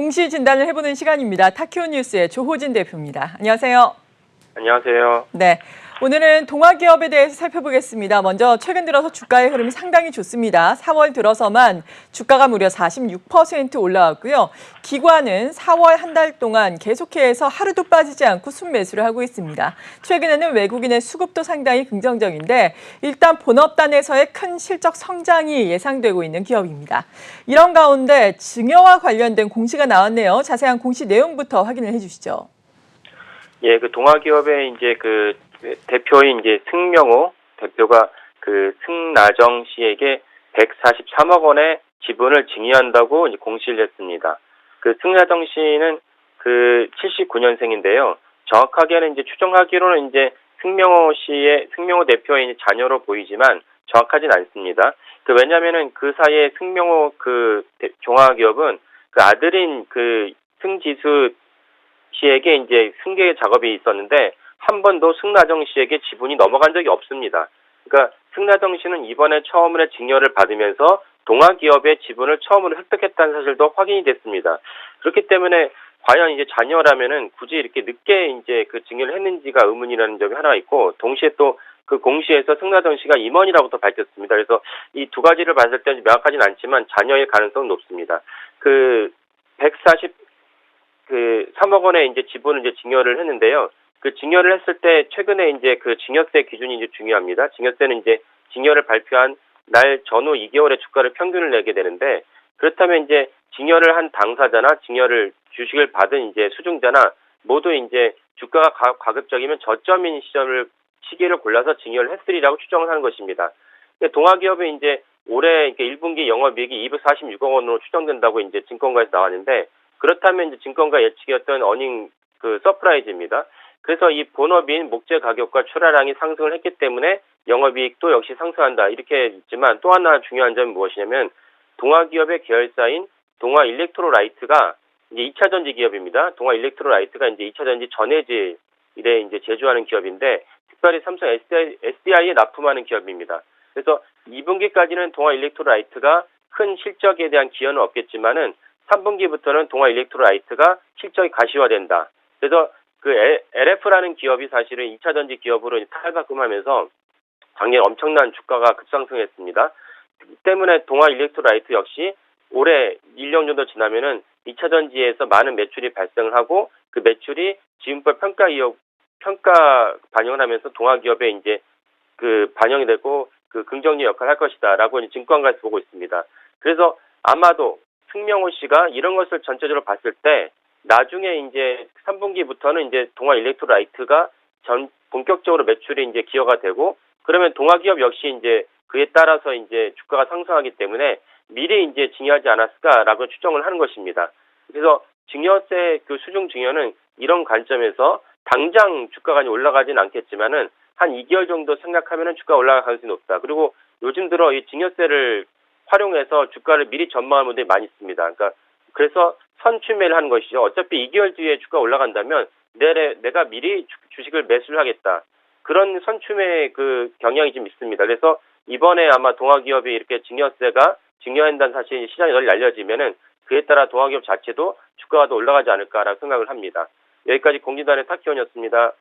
공시 진단을 해보는 시간입니다. 타키오 뉴스의 조호진 대표입니다. 안녕하세요. 안녕하세요. 네, 오늘은 동아기업에 대해서 살펴보겠습니다. 먼저 최근 들어서 주가의 흐름이 상당히 좋습니다. 4월 들어서만 주가가 무려 46% 올라왔고요. 기관은 4월 한 달 동안 계속해서 하루도 빠지지 않고 순매수를 하고 있습니다. 최근에는 외국인의 수급도 상당히 긍정적인데 일단 본업단에서의 큰 실적 성장이 예상되고 있는 기업입니다. 이런 가운데 증여와 관련된 공시가 나왔네요. 자세한 공시 내용부터 확인을 해주시죠. 예, 그 동아기업의 이제 그 대표인 이제 승명호 대표가 그 승나정 씨에게 143억 원의 지분을 증여한다고 이제 공시를 했습니다. 그 승나정 씨는 그 79년생인데요. 정확하게는 이제 추정하기로는 이제 승명호 대표의 자녀로 보이지만 정확하진 않습니다. 그 왜냐면은 그 사이에 승명호 그 종합기업은 그 아들인 그 승지수 씨에게 이제 승계 작업이 있었는데 한 번도 승나정 씨에게 지분이 넘어간 적이 없습니다. 그러니까 승나정 씨는 이번에 처음으로 증여를 받으면서 동아기업의 지분을 처음으로 획득했다는 사실도 확인이 됐습니다. 그렇기 때문에 과연 이제 자녀라면은 굳이 이렇게 늦게 이제 그 증여를 했는지가 의문이라는 점이 하나 있고, 동시에 또 그 공시에서 승나정 씨가 임원이라고도 밝혔습니다. 그래서 이 두 가지를 봤을 때 명확하진 않지만 자녀일 가능성은 높습니다. 그 3억 원의 이제 지분을 이제 증여를 했는데요. 그 증여를 했을 때 최근에 이제 그 증여세 기준이 이제 중요합니다. 증여세는 이제 증여를 발표한 날 전후 2개월의 주가를 평균을 내게 되는데, 그렇다면 이제 증여를 한 당사자나 증여를 주식을 받은 이제 수중자나 모두 이제 주가가 가급적이면 저점인 시기를 골라서 증여를 했으리라고 추정을 하는 것입니다. 동아기업이 이제 올해 1분기 영업이익이 246억 원으로 추정된다고 이제 증권가에서 나왔는데, 그렇다면 이제 증권가 예측이었던 어닝 그 서프라이즈입니다. 그래서 이 본업인 목재 가격과 출하량이 상승을 했기 때문에 영업이익도 역시 상승한다, 이렇게 있지만, 또 하나 중요한 점은 무엇이냐면 동아기업의 계열사인 동아일렉트로라이트가 이제 2차 전지 기업입니다. 동아일렉트로라이트가 이제 2차 전지 전해질에 이제 제조하는 기업인데, 특별히 삼성 SDI에 납품하는 기업입니다. 그래서 2분기까지는 동아일렉트로라이트가 큰 실적에 대한 기여는 없겠지만은 3분기부터는 동아일렉트로라이트가 실적이 가시화된다. 그래서 그 LF라는 기업이 사실은 2차 전지 기업으로 탈바꿈하면서 작년에 엄청난 주가가 급상승했습니다. 그 때문에 동아일렉트로라이트 역시 올해 1년 정도 지나면은 2차 전지에서 많은 매출이 발생을 하고, 그 매출이 지분법 평가 반영을 하면서 동아기업에 이제 그 반영이 되고 그 긍정적 역할을 할 것이다라고 증권가에서 보고 있습니다. 그래서 아마도 승명호 씨가 이런 것을 전체적으로 봤을 때 나중에 이제 3분기부터는 이제 동아일렉트로라이트가 본격적으로 매출이 이제 기여가 되고, 그러면 동아기업 역시 이제 그에 따라서 이제 주가가 상승하기 때문에 미리 이제 증여하지 않았을까라고 추정을 하는 것입니다. 그래서 증여세 그 수중 증여는 이런 관점에서 당장 주가가 올라가지는 않겠지만은 한 2개월 정도 생각하면은 주가 올라갈 가능성이 높다. 그리고 요즘 들어 이 증여세를 활용해서 주가를 미리 전망하는 분들이 많이 있습니다. 그래서 선추매를 하는 것이죠. 어차피 2개월 뒤에 주가 올라간다면 내가 미리 주식을 매수를 하겠다, 그런 선추매 그 경향이 좀 있습니다. 그래서 이번에 아마 동아기업이 이렇게 증여한다는 사실이 시장에 널리 알려지면은 그에 따라 동아기업 자체도 주가가 더 올라가지 않을까라고 생각을 합니다. 여기까지 공진단의 타키원이었습니다.